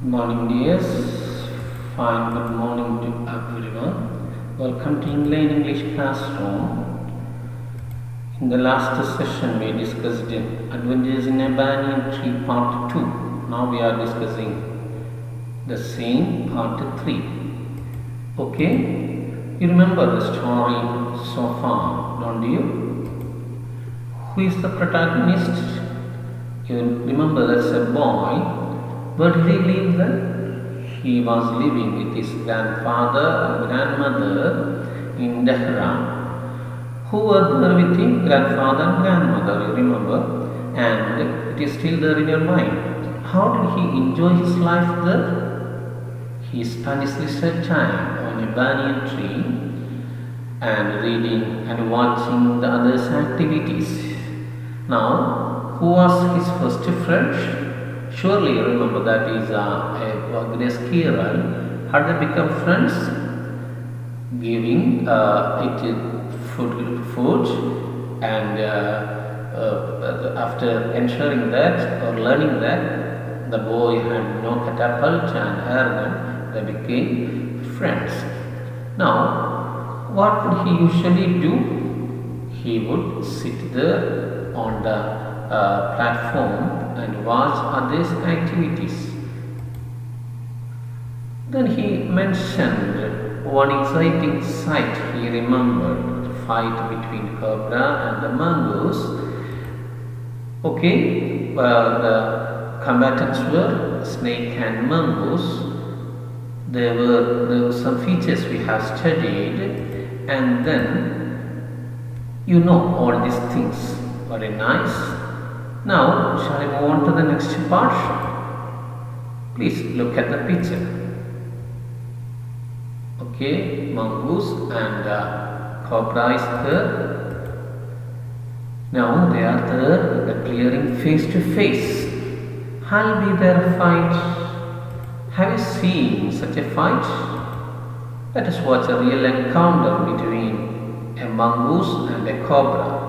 Good morning, dears. Fine, good morning to everyone. Welcome to Eng-lane English classroom. In the last session, we discussed adventures in a banyan tree part 2. Now we are discussing the same part 3. Okay? You remember the story so far, don't you? Who is the protagonist? You remember that's a boy. Where did he live then? He was living with his grandfather and grandmother in Tehran. Who were there with him? Grandfather and grandmother, you remember? And it is still there in your mind. How did he enjoy his life there? He spent his leisure time on a banyan tree and reading and watching the others' activities. Now, who was his first friend? Surely you remember that is a Grace Kiran. How they become friends? Giving it food and after ensuring that or learning that the boy had no catapult and air gun, they became friends. Now, what would he usually do? He would sit there on the platform and watch others' activities. Then he mentioned one exciting sight he remembered, the fight between cobra and the mongoose. Okay, the combatants were snake and mongoose. There were some features we have studied, and then you know all these things. Very nice. Now, shall I move on to the next part? Please look at the picture. Okay, mongoose and cobra is there. Now they are there in the clearing face to face. I'll be their fight. Have you seen such a fight? Let us watch a real encounter between a mongoose and a cobra.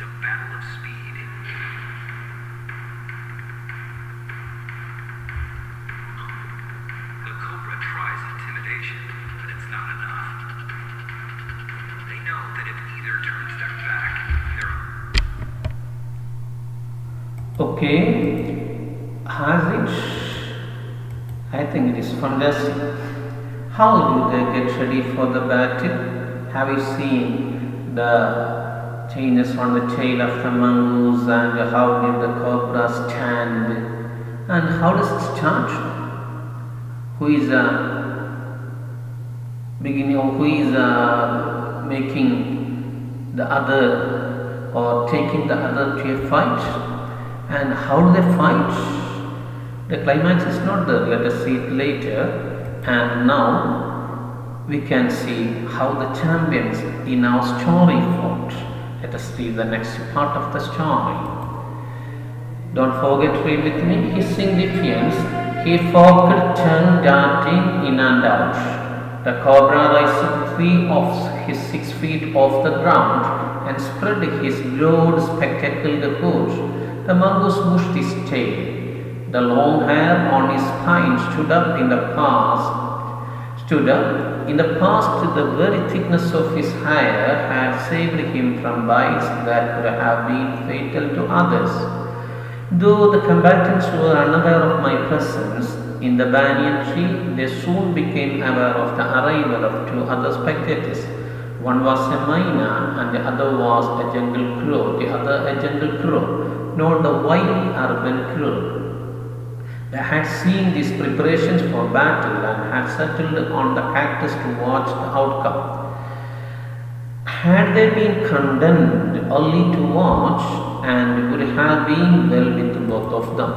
a battle of speed. The cobra tries intimidation, but it's not enough. They know that if either turns their back, they're... Okay, has it? I think it is fantastic. How do they get ready for the battle? Have you seen the changes on the tail of the mongoose and how did the cobra stand? And how does it start? Who is beginning or who is making the other or taking the other to a fight? And how do they fight? The climax is not there, let us see it later. And now we can see how the champions in our story fought. Let us see the next part of the story. Don't forget to read with me. Hissing defiance, he forked, turned, darting in and out. The cobra raised 3 of his 6 feet off the ground and spread his broad spectacled hood. The mongoose bushed his tail. The long hair on his spine stood up in the past. The very thickness of his hair had saved him from bites that could have been fatal to others. Though the combatants were unaware of my presence in the banyan tree, they soon became aware of the arrival of 2 other spectators. One was a myna and the other was a jungle crow, not the wild urban crow. They had seen these preparations for battle and had settled on the cactus to watch the outcome. Had they been condemned only to watch, and would have been well with both of them.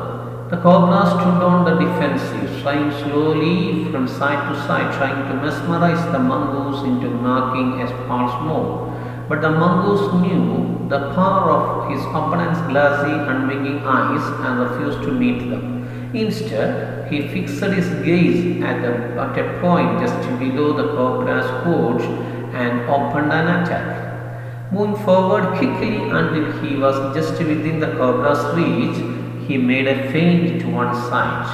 The cobra stood on the defensive, flying slowly from side to side, trying to mesmerize the mongoose into marking a false move. But the mongoose knew the power of his opponent's glassy, unwinking eyes and refused to meet them. Instead, he fixed his gaze at a point just below the cobra's hood and opened an attack. Moving forward quickly until he was just within the cobra's reach, he made a feint to one side.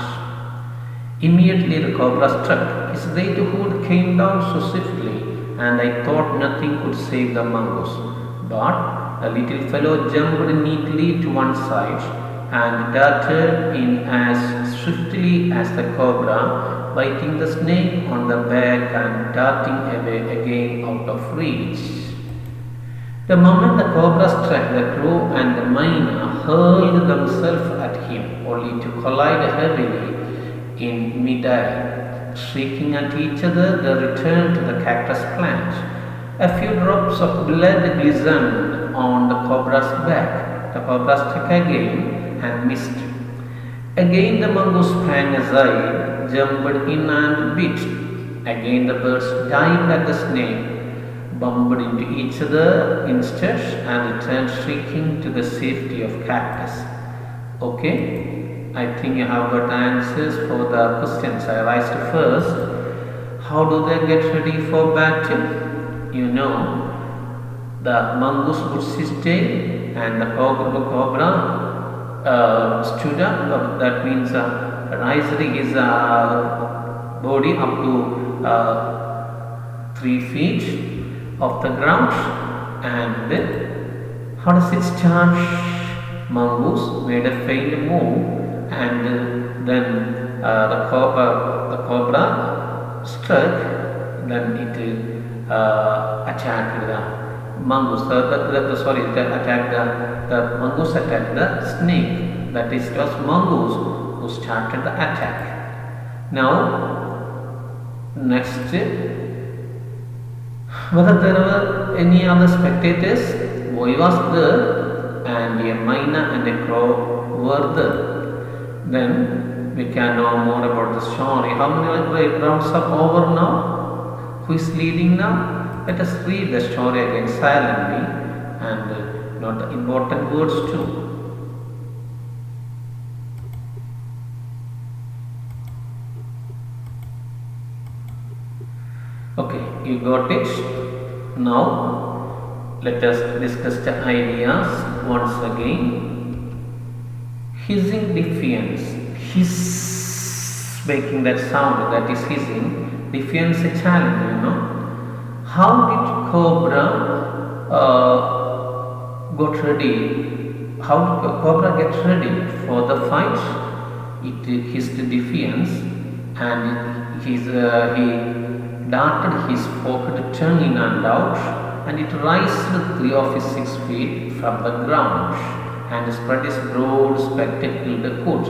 Immediately the cobra struck. His great hood came down so swiftly, and I thought nothing could save the mongoose. But the little fellow jumped neatly to one side and darted in as swiftly as the cobra, biting the snake on the back and darting away again out of reach. The moment the cobra struck, the crow and the myna hurled themselves at him, only to collide heavily in mid-air. Shrieking at each other, they returned to the cactus plant. A few drops of blood glistened on the cobra's back. The cobra struck again and missed. Again the mongoose sprang aside, jumped in and bit. Again the birds dived at the snake, bumped into each other instead and returned shrieking to the safety of cactus. Okay, I think you have got answers for the questions I raised first. How do they get ready for battle? You know, the mongoose puts his tail and the cobra stood up, that means raised his body up to 3 feet off the ground. And how does it start? Mongoose made a failed move, and then the cobra struck. Then it attacked the mongoose. The mongoose attacked the snake. That is, it was mongoose who started the attack. Now, next, whether there were any other spectators, boy was there, and a myna and a crow were there. Then we can know more about the story. How many rounds are over now? Who is leading now? Let us read the story again silently and note the important words too. Okay, you got it? Now, let us discuss the ideas once again. Hissing defiance. Hiss, making that sound, that is hissing. Defiance a challenge, How did Cobra got ready? How did Cobra get ready for the fight? It hissed defiance, and he darted his forked tongue in and out, and it raised 3 of his 6 feet from the ground and spread his broad spectacled hood.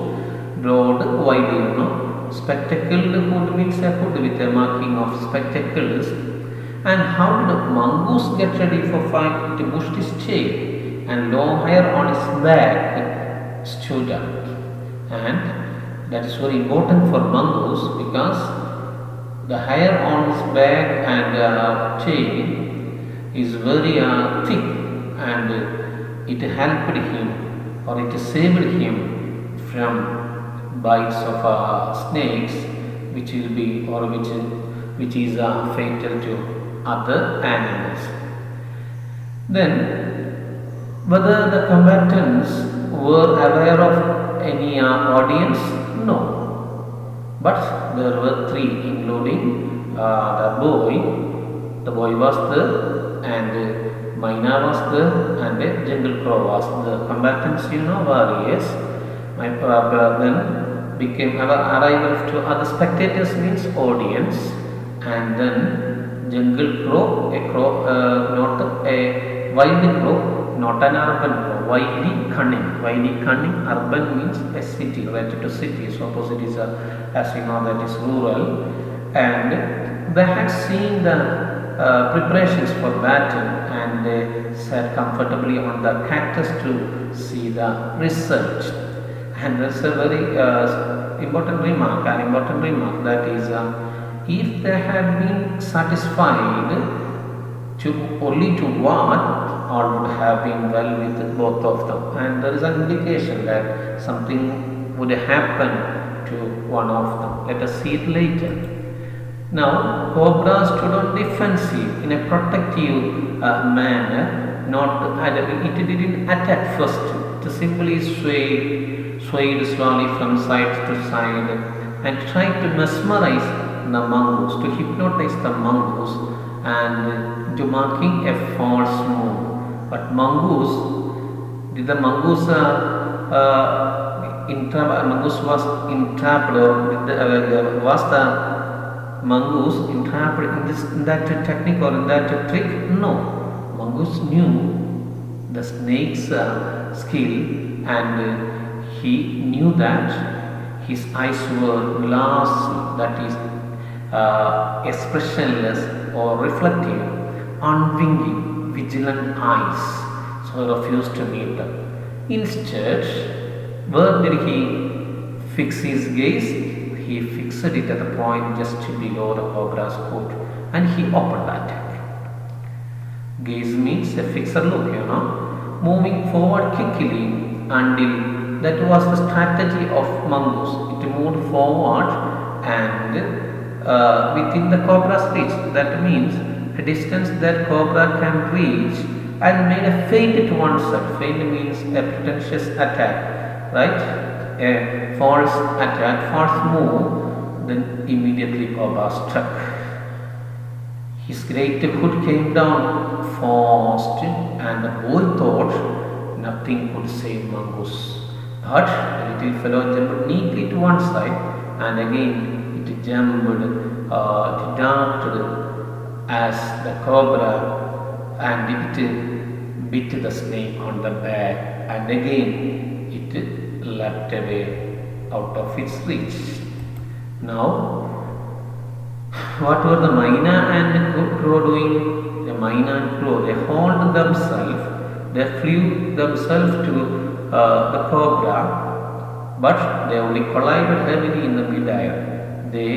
Broad, wide, Spectacled hood means a hood with a marking of spectacles. And how did Mongoose get ready for fight? It bushed his tail, and long hair on his back stood up. And that is very important for mongoose because the hair on his back and tail is very thick, and it helped him, or it saved him from bites of snakes, which will be, or which is fatal to other animals. Then, whether the combatants were aware of any audience? No. But there were 3, including the boy was there, and Myna was there, and Jungle Crow was there. Combatants, warriors. Then became arrival to other spectators means audience, and then Jungle Crow, a crow, not a wild crow, not an urban crow. Wily cunning. Urban means a city, related to cities. Opposite is, as you know, that is rural. And they had seen the preparations for battle, and they sat comfortably on the cactus to see the result. And that's a very important remark. That is, if they had been satisfied only to one, all would have been well with both of them. And there is an indication that something would happen to one of them. Let us see it later. Now, Cobra stood on defensive in a protective manner. It didn't attack first. It simply swayed slowly from side to side and tried to mesmerize the mongoose, to hypnotize the mongoose, and to marking a false move. But the mongoose was entrapped, or was the mongoose entrapped in that technique or in that trick? No. Mongoose knew the snake's skill, and he knew that his eyes were glassy, that is, expressionless or reflective, unwinking, vigilant eyes, so he refused to meet them. Instead, where did he fix his gaze? He fixed it at the point just below the cobra's hood, and he opened the attack. Gaze means a fixed look, moving forward quickly until that was the strategy of mongoose. It moved forward and within the cobra's reach. That means a distance that cobra can reach, and made a feint to one side. Feint means a pretentious attack, right? A false attack, false move, then immediately cobra struck. His great hood came down fast, and the boy thought nothing could save mongoose. But the little fellow jumped neatly to one side, and again it jumped, it darted as the cobra, and it bit the snake on the back, and again it leapt away out of its reach. Now, what were the Myna and the crow doing? The Myna and crow, they hauled themselves, they flew themselves to the cobra, but they only collided heavily in the midair. They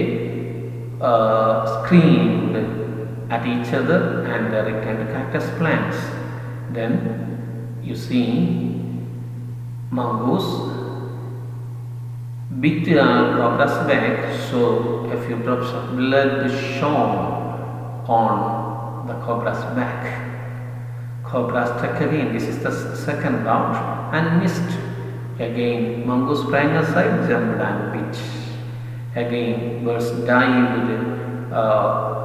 screamed at each other, and they returned cactus plants. Then you see mongoose bit cobra's back, so a few drops of blood shone on the cobra's back. cobra struck again. This is the second round and missed. Again, mongoose sprang aside, jumped and bit. Again, birds dived,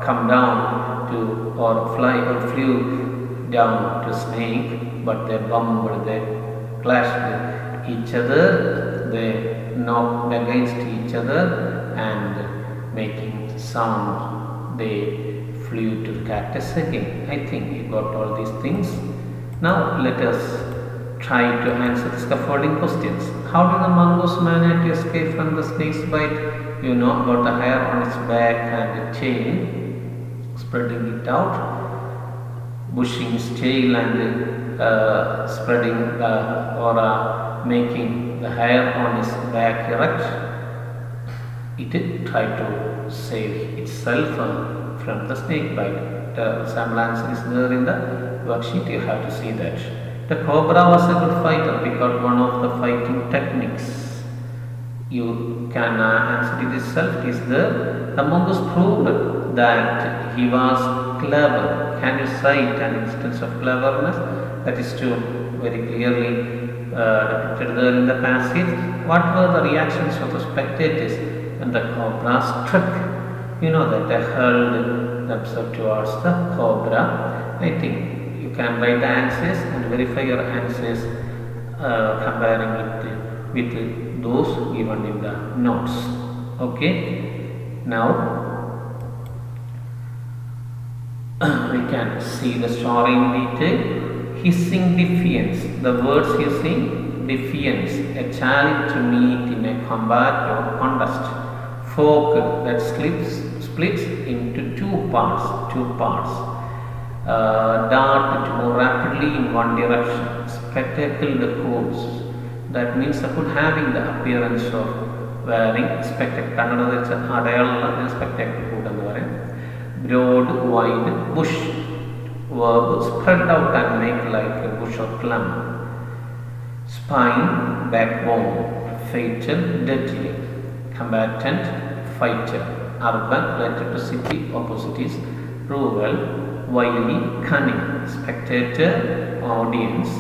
come down to or flew down to snake, but they bumped, they clashed each other, they knocked against each other and making sound, they flew to the cactus again. I think you got all these things. Now let us try to answer the scaffolding questions. How did the mongoose manage to escape from the snake's bite? You know about the hair on its back and the tail, spreading it out, bushing its tail and spreading or making the hair on its back erect. It tried to save itself from the snake bite. The sample answer is there in the worksheet. You have to see that. The cobra was a good fighter because one of the fighting techniques. You can answer it itself. It is there. The mongoose proved that he was clever. Can you cite an instance of cleverness? That is true, very clearly depicted there in the passage. What were the reactions of the spectators when the cobra struck? You know that they hurled themselves towards the cobra. I think you can write the answers and verify your answers comparing it with those given in the notes. Okay, now we can see the story in detail. Hissing defiance, the words hissing defiance, a challenge to meet in a combat or contest. Fork that splits into two parts. Dart to move rapidly in one direction. Spectacled hoods. That means having the appearance of wearing spectacle. Another spectacle hood. Broad, wide, bush. Verb spread out and make like a bush or plum. Spine, backbone. Fatal, deadly. Combatant, fighter. Urban, related to city, opposite is rural. Wily, cunning. Spectator, audience.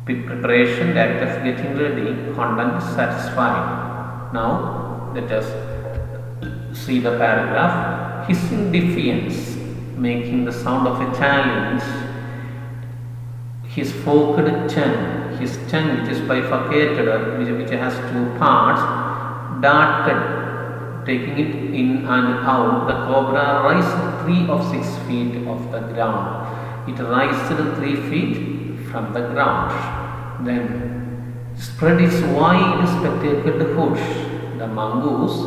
Preparation, the act of getting ready. Content, satisfying. Now let us see the paragraph. Hissing defiance, making the sound of a challenge. His forked tongue, which is bifurcated, which has two parts, darted, taking it in and out. The cobra raised 3 of 6 feet off the ground. It raised 3 feet from the ground. Then spread its wide spectacled hood. The mongoose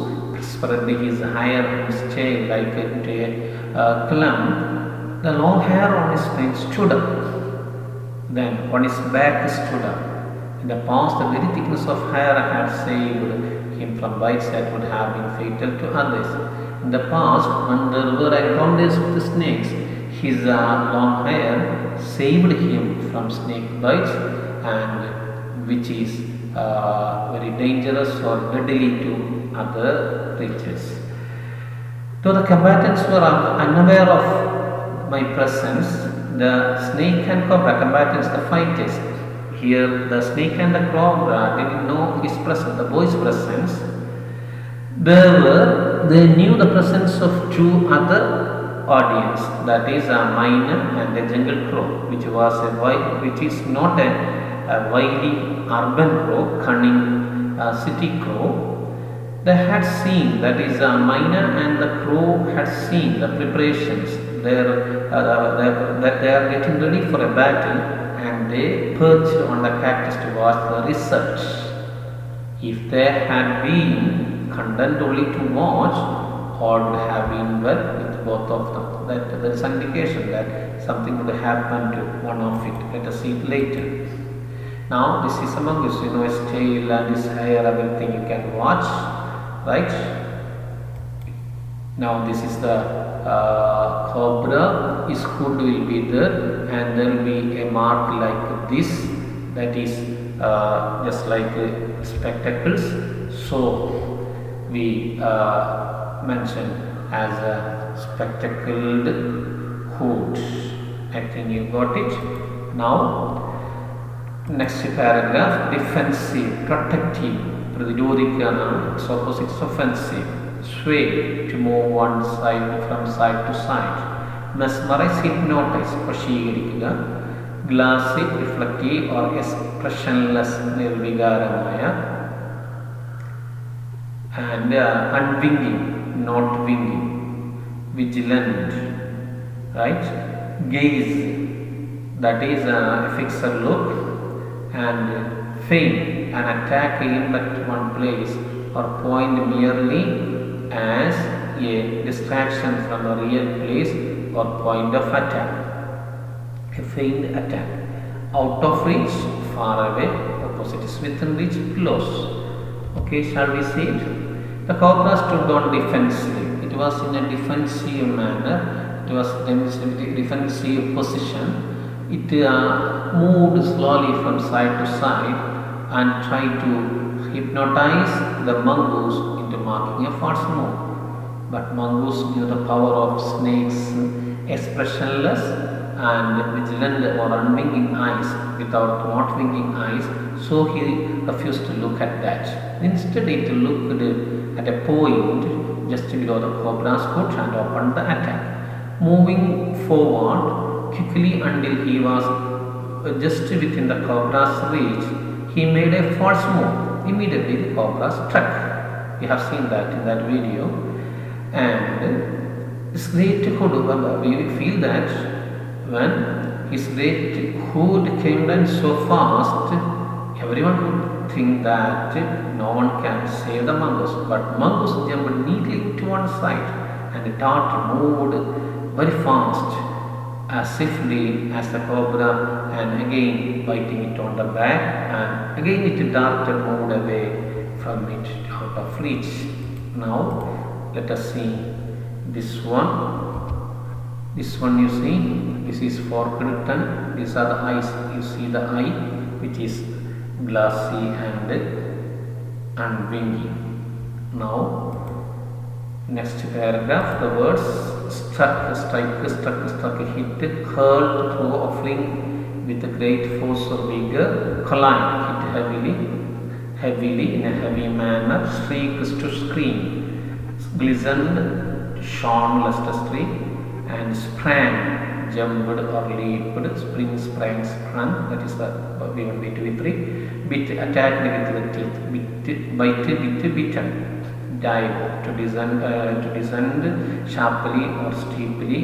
spread his hair on his tail like a clump. The long hair on his neck stood up. Then on his back stood up. In the past, the very thickness of hair had saved him from bites that would have been fatal to others. In the past, when there were encounters with the snakes, his long hair saved him from snake bites, and which is very dangerous or deadly to other creatures. Though the combatants were unaware of my presence, the snake and cobra combatants, the fighters, here the snake and the cobra didn't know his presence, the boy's presence. They knew the presence of 2 other audience, that is a myna and a jungle crow, which is not a wily urban crow, cunning city crow. They had seen, that is a myna and the crow had seen the preparations. They are getting ready for a battle, and they perched on the cactus to watch the result. If they had been content only to watch, or would have been well with both of them, that there is an indication that something would happen to one of it. Let us see it later. Now this is a mongoose, his tail and his hair, everything you can watch, right? Now this is the cobra. His hood will be there, and there will be a mark like this, that is just like spectacles. So we mention as a spectacled hood. I think you got it. Now, next paragraph, defensive, protective, പ്രതിരോധിക്കാനാണ്. Its opposite is offensive. Sway, to move one side from side to side. Mesmerize, hypnotize, വശീകരിക്കുക. Glassy, reflective or expressionless, നിർവികാരമായ. And unwinking, not winking. Vigilant, right? Gaze, that is a fixed look. And feign, an attack aimed at one place or point merely as a distraction from a real place or point of attack. A feigned attack. Out of reach, far away. Opposite is within reach, close. Okay, shall we see it? The cobra stood on defensive. It was in a defensive manner. It was in a defensive position. It moved slowly from side to side and tried to hypnotize the mongoose into marking a false move. But mongoose knew the power of snakes, expressionless and vigilant or unwinking eyes without not winking eyes, so he refused to look at that. Instead, it looked at a point just below the cobra's foot and opened the attack. Moving forward quickly until he was just within the cobra's reach, he made a false move. Immediately the cobra struck. We have seen that in that video. And his great hood, we feel that when his great hood came down so fast, everyone would think that no one can save the mongoose. But mongoose jumped neatly to one side and the dart moved very fast, as swiftly as the cobra, and again biting it on the back, and again it darted, moved away from it, out of reach. Now let us see this one. This one, you see, this is forked tongue. These are the eyes. You see the eye, which is glassy and unwinking. Now, next paragraph, the words struck, strike, struck, hit, hurled through, offering with a great force or vigor, collide, hit heavily in a heavy manner, shrieks to scream, glistened, shone, lustriously, and sprang, jumped or leaped, spring, sprang, sprung, that is the V1, V2, V3, bit, attacked with the teeth, bit, bite, bitten. Dive, to descend sharply or steeply,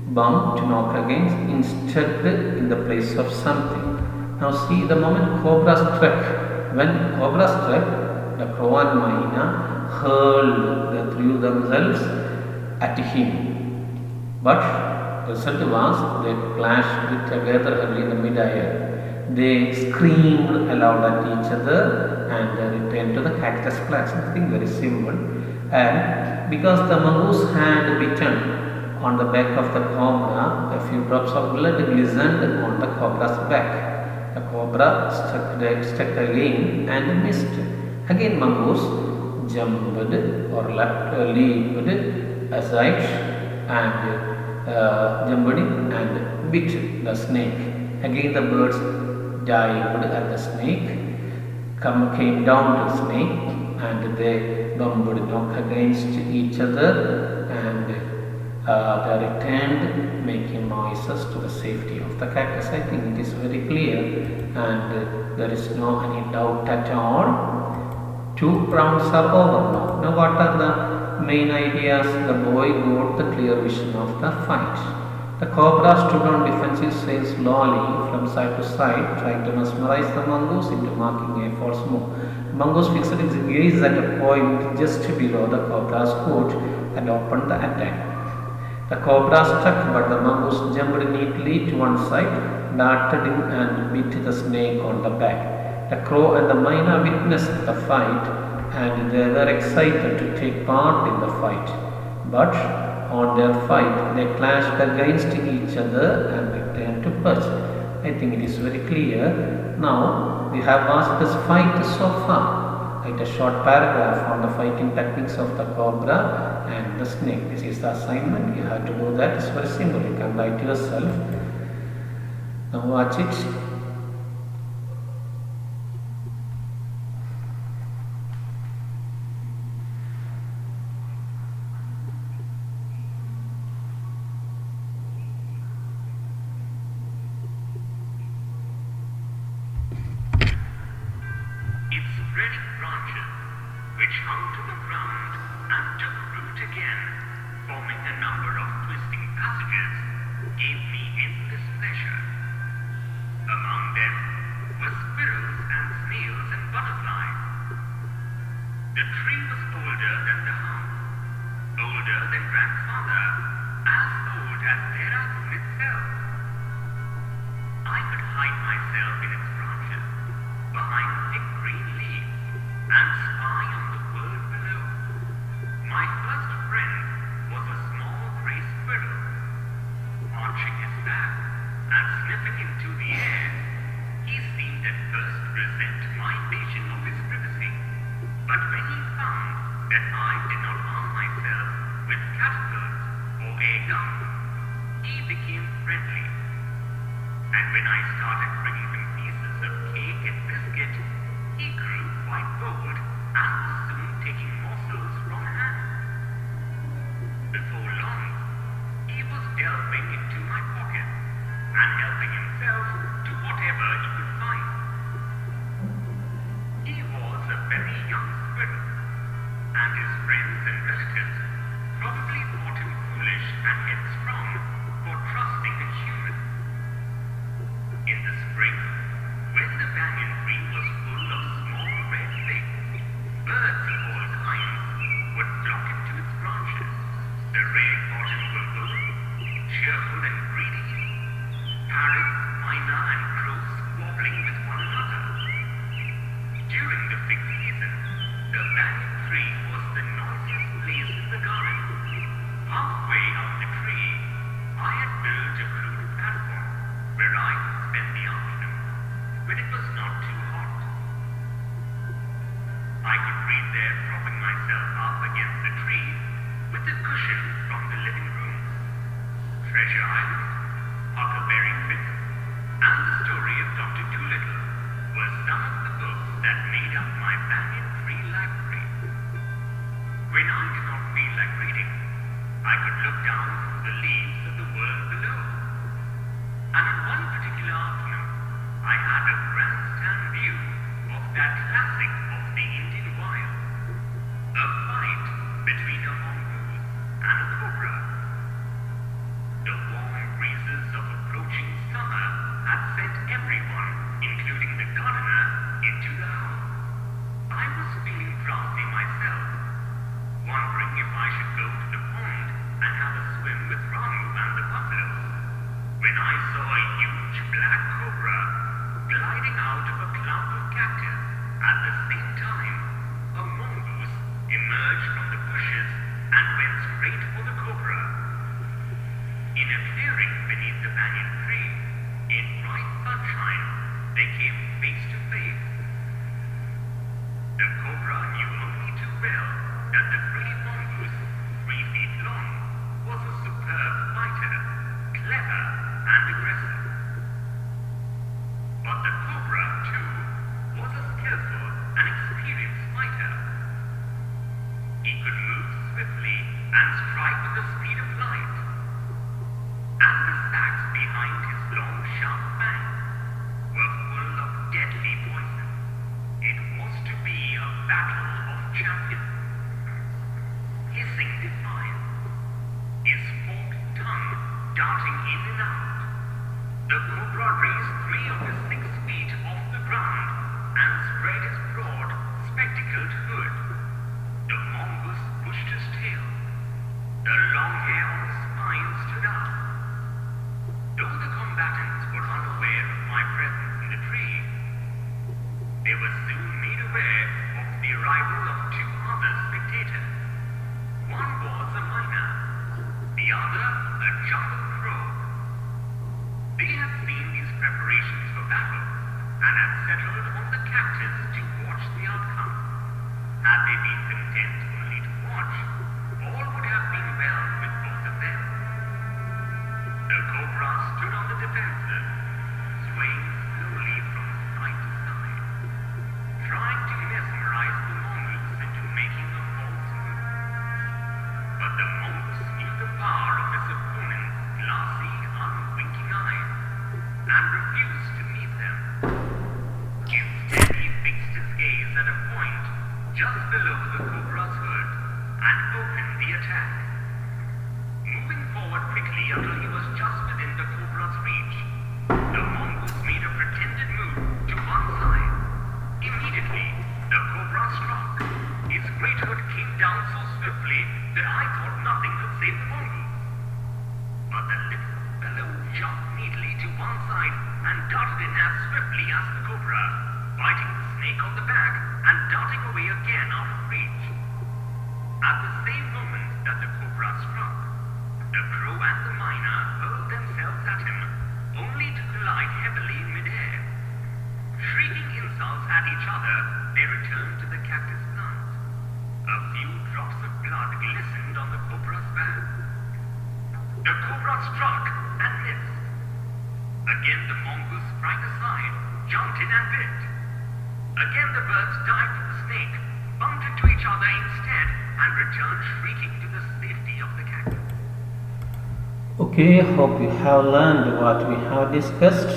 bump, to knock against, instead in the place of something. Now see, the moment cobra struck, when cobra struck, the crow and myna hurled, they threw themselves at him. But the result was they clashed together in the mid-air. They screamed aloud at each other and returned to the cactus plants. Something very simple. And because the mongoose had bitten on the back of the cobra, a few drops of blood glistened on the cobra's back. The cobra struck again and missed. Again mongoose jumped or leaped aside and jumped and bit the snake. Again the birds dived at the snake, came down to the snake, and they bumped, knocked against each other, and they returned making noises to the safety of the cactus. I think it is very clear, and there is no any doubt at all. 2 rounds are over now. Now what are the main ideas? The boy got the clear vision of the fight. The cobra stood on defensive, sailed slowly from side to side, trying to mesmerize the mongoose into marking a false move. Mongoose fixed its gaze at a point just below the cobra's foot and opened the attack. The cobra struck, but the mongoose jumped neatly to one side, darted in and bit the snake on the back. The crow and the myna witnessed the fight, and they were excited to take part in the fight. But on their fight, they clashed against each other and returned to perch. I think it is very clear. Now, we have watched this fight so far. write a short paragraph on the fighting techniques of the cobra and the snake. This is the assignment. You have to do that. It's very simple. You can write yourself. Now watch it. Its spreading branches, which hung to the ground and took root again, forming a number of twisting passages, gave me endless pleasure. Among them were squirrels and snails and butterflies. The tree was older than the house, older than grandfather, as old as Dehradun itself. I could hide myself in its branches, behind thick green leaves, and spy on the world below. My first friend was a small gray squirrel. Arching his back and sniffing into the air, he seemed at first to resent my invasion of his privacy. But when he found that I did not arm myself with catapults or air guns, he became friendly. And when I started bringing him pieces of cake and biscuit, he grew quite bold and was soon taking morsels from hand. Before long, he was delving into my pockets and helping himself to whatever he could find. He was a very young squirrel, and his friends and relatives probably thought him foolish and headstrong for trusting a human. In the spring, when the banyan tree was full of small red figs, birds of all kinds would flock into its branches. The rare cotton bulbul, cheerful and greedy, parrots, myna, and crows squabbling with one another. During the fig season, the banyan tree was the noisiest place in the garden. Halfway up the tree, I had built a crude platform where I could spend the afternoon when it was not too hot. I could read there, propping myself up against the tree with a cushion from the living room. Treasure Island, Huckleberry Finn, and the story of Dr. Dolittle were some of the books that made up my banyan tree library. When I did not feel like reading, I could look down through the leaves of the world below. And on one particular afternoon, I had a grandstand view of that classic of the Indian wild, a fight between a mongoose and a cobra. The warm breezes of approaching summer had sent everyone, including the gardener, into the house. I was feeling drowsy myself, wondering if I should go to the pond and have a swim with Ramu and the buffaloes, when I saw a huge black cobra gliding out of a clump of cactus. At the same time, a mongoose emerged from the bushes and went straight for the cobra. In a clearing beneath the banyan tree, in bright sunshine, they came face to face. The cobra knew only too well that the gray mongoose, 3 feet long, was a superb fighter, clever and aggressive. But the cobra, too, was a skillful and experienced fighter. He could move swiftly and strike with the speed of light. And the sacks behind his long, sharp fangs were full of deadly poison. It was to be a battle of champions. Hissing defiance, his forked tongue darting in and out, the cobra raised 3 of his 6 feet off the ground and spread his broad, spectacled hood. The mongoose pushed his tail. The long hair on his spine stood up. Though the combatants were unaware of my presence in the tree, they were soon made aware of the arrival of 2 other spectators. One was a myna, the other a jungle crow. They had seen these preparations for battle and had settled on the cactus to watch the outcome. Had they been content only to watch, all would have been well with both of them. The cobra stood on the defensive, swaying slowly from side to side, trying to mesmerize the mongoose into making a false move. But the mongoose knew the power of his opponent's glassy, unwinking eyes and refused to meet them. Instead, he fixed his gaze at a point just below the cobra's hood and opened the attack. Moving forward quickly until he was just within the cobra's reach, the mongoose made a pretended move to one side. Immediately, the cobra struck. His great hood came down so swiftly that I thought nothing could save the mongoose. But the little fellow jumped neatly to one side and darted in as swiftly as the cobra, biting the snake on the back and darting away again out of reach. At the same moment that the cobra struck, the crow and the myna hurled themselves at him, only to collide heavily in midair. Shrieking insults at each other, they returned to the cactus plant. A few drops of blood glistened on the cobra's back. The cobra struck and missed. Again the mongoose sprang aside, jumped in and bit. Again the birds dived for the snake, bumped into each other instead, and returned shrieking to the safety of the cactus. Okay, hope you have learned what we have discussed.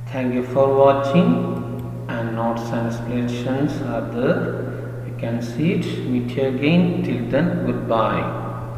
Thank you for watching, and notes and explanations are there. You can see it. Meet you again. Till then, goodbye.